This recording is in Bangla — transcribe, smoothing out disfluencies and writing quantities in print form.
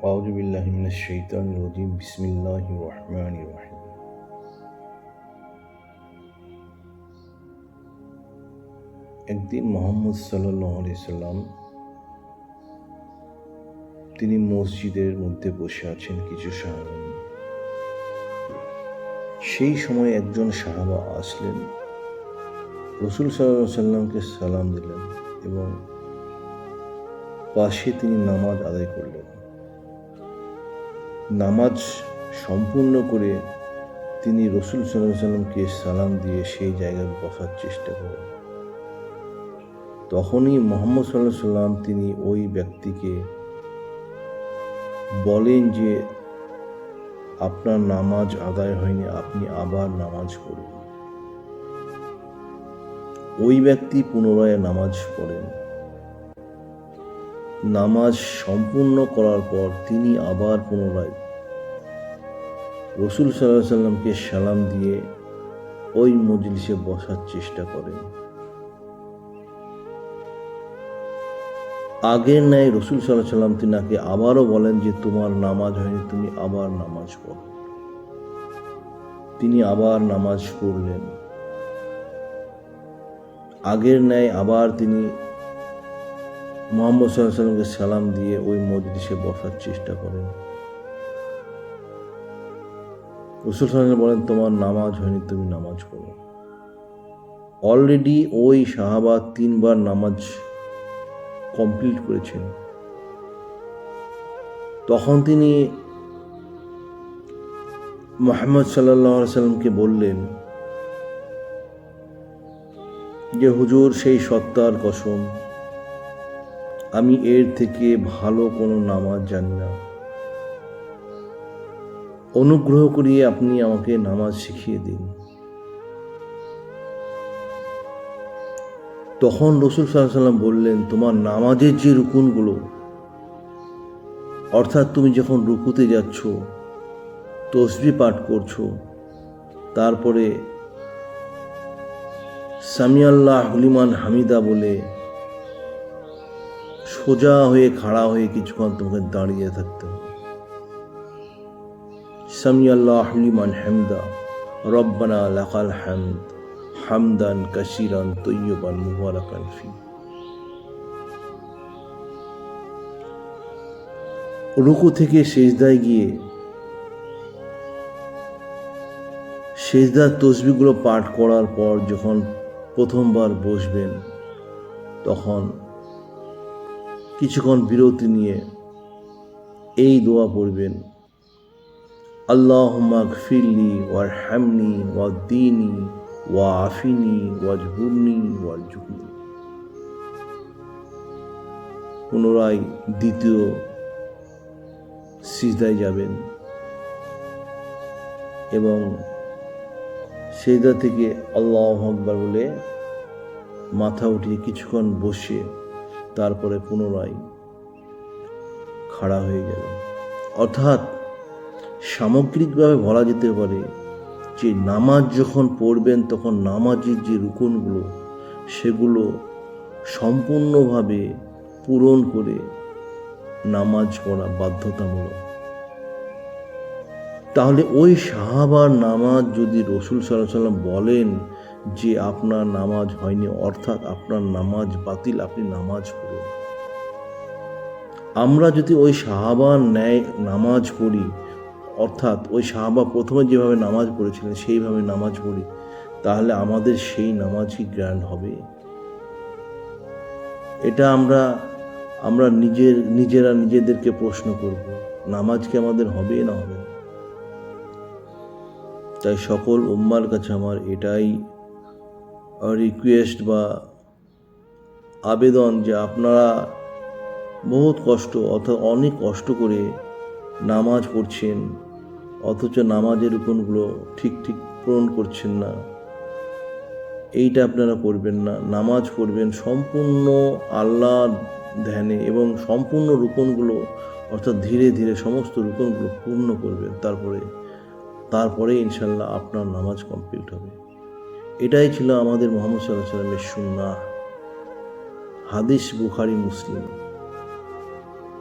আউযু বিল্লাহি মিনাশ শাইতানির রাজিম। বিসমিল্লাহির রহমানির রহিম। একদিন মুহাম্মদ সাল্লাল্লাহু আলাইহি সাল্লাম তিনি মসজিদের মধ্যে বসে আছেন কিছু সাহাবা নিয়ে। সেই সময় একজন সাহাবা আসলেন, রাসূল সাল্লাল্লাহু আলাইহি সাল্লামকে সালাম দিলেন এবং পাশে তিনি নামাজ আদায় করলেন। নামাজ সম্পূর্ণ করে তিনি রাসূল সাল্লাল্লাহু আলাইহি সাল্লামকে সালাম দিয়ে সেই জায়গায় বসার চেষ্টা করেন। তখনই মুহাম্মদ সাল্লাল্লাহু আলাইহি সাল্লাম তিনি ওই ব্যক্তিকে বলেন যে আপনার নামাজ আদায় হয়নি, আপনি আবার নামাজ পড়ুন। ওই ব্যক্তি পুনরায় নামাজ পড়েন। নামাজ সম্পূর্ণ করার পর তিনি আবার পুনরায় রাসূল সাল্লাল্লাহু আলাইহি সাল্লামকে সালাম দিয়ে ওই মজলিসে বসার চেষ্টা করেন। আগের ন্যায় রাসূল সাল্লাল্লাহু আলাইহি সাল্লাম তিনাকে আবারও বলেন যে তোমার নামাজ হয়নি, তুমি আবার নামাজ পড়ো। তিনি আবার নামাজ পড়লেন। আগের ন্যায় আবার তিনি মুহাম্মদ সাল্লাল্লাহু আলাইহি সাল্লামকে সালাম দিয়ে ওই মজলিসে বসার চেষ্টা করেন। রাসূল সাল্লাল্লাহু আলাইহি সাল্লাম বলেন তোমার নামাজ হয়নি, তুমি নামাজ পড়ো। অলরেডি ওই সাহাবা 3 বার নামাজ কমপ্লিট করেছেন। তখন তিনি মুহাম্মদ সাল্লাল্লাহু আলাইহি সাল্লামকে বললেন যে হুজুর, সেই সত্তার কসম, আমি এর থেকে ভালো কোনো নামাজ জানি না। অনুগ্রহ করিয়ে আপনি আমাকে নামাজ শিখিয়ে দিন। তখন রাসূল সাল্লাল্লাহু আলাইহি সাল্লাম বললেন তোমার নামাজের যে রুকুনগুলো, অর্থাৎ তুমি যখন রুকুতে যাচ্ছ, তাসবিহ পাঠ করছো, তারপরে সামি আল্লাহু লিমান হামিদা বলে সোজা হয়ে খাড়া হয়ে কিছুক্ষণ তোমাকে দাঁড়িয়ে থাকতে হবে। সামি আল্লাহু লিমান হামিদা রব্বানা লাকাল হামদ হামদান কাসীরান তাইয়্যিবান মুবারাকান ফি। রুকু থেকে সিজদায় গিয়ে সিজদার তাসবিহগুলো পাঠ করার পর যখন প্রথমবার বসবেন, তখন কিছুক্ষণ বিরতি নিয়ে এই দোয়া পড়বেন, আল্লাহুম্মা গফিরলি ওয়ারহামনি ওয়াহদিনি ওয়াআফিনি ওয়াজবুরনি ওয়ারজুকনি। পুনরায় দ্বিতীয় সিজদায় যাবেন এবং সিজদা থেকে আল্লাহু আকবার বলে মাথা উঠিয়ে কিছুক্ষণ বসে তারপরে পুনরায় খাড়া হয়ে যাবেন। অর্থাৎ সামগ্রিকভাবে বলা যেতে পারে যে নামাজ যখন পড়বেন তখন নামাজের যে রুকুনগুলো সেগুলো সম্পূর্ণভাবে পূরণ করে নামাজ পড়া বাধ্যতামূলক। তাহলে ওই সাহাবার নামাজ যদি রাসূল সাল্লাল্লাহু আলাইহি সাল্লাম বলেন যে আপনার নামাজ হয়নি, অর্থাৎ আপনার নামাজ বাতিল, আপনি নামাজ পড়ুন। আমরা যদি ওই সাহাবার ন্যায় নামাজ পড়ি, অর্থাৎ ওই সাহাবা প্রথমে যেভাবে নামাজ পড়েছিলেন সেইভাবে নামাজ পড়ি, তাহলে আমাদের সেই নামাজই গ্র্যান্ড হবে। এটা আমরা নিজেরা নিজেদেরকে প্রশ্ন করব, নামাজ কি আমাদের হবে না হবে না? তাই সকল উম্মার কাছে আমার এটাই রিকোয়েস্ট বা আবেদন যে আপনারা বহুত কষ্ট অর্থাৎ অনেক কষ্ট করে নামাজ পড়ছেন, অথচ নামাজের রুকুনগুলো ঠিক পূরণ করছেন না। এইটা আপনারা করবেন না। নামাজ পড়বেন সম্পূর্ণ আল্লাহর ধ্যানে এবং সম্পূর্ণ রুকুনগুলো অর্থাৎ ধীরে ধীরে সমস্ত রুকুনগুলো পূর্ণ করবেন। তারপরে ইনশাল্লাহ আপনার নামাজ কমপ্লিট হবে। এটাই ছিল আমাদের মুহাম্মদ সাল্লাল্লাহু আলাইহি ওয়াসাল্লামের সুন্নাহ। হাদিস বুখারী মুসলিম।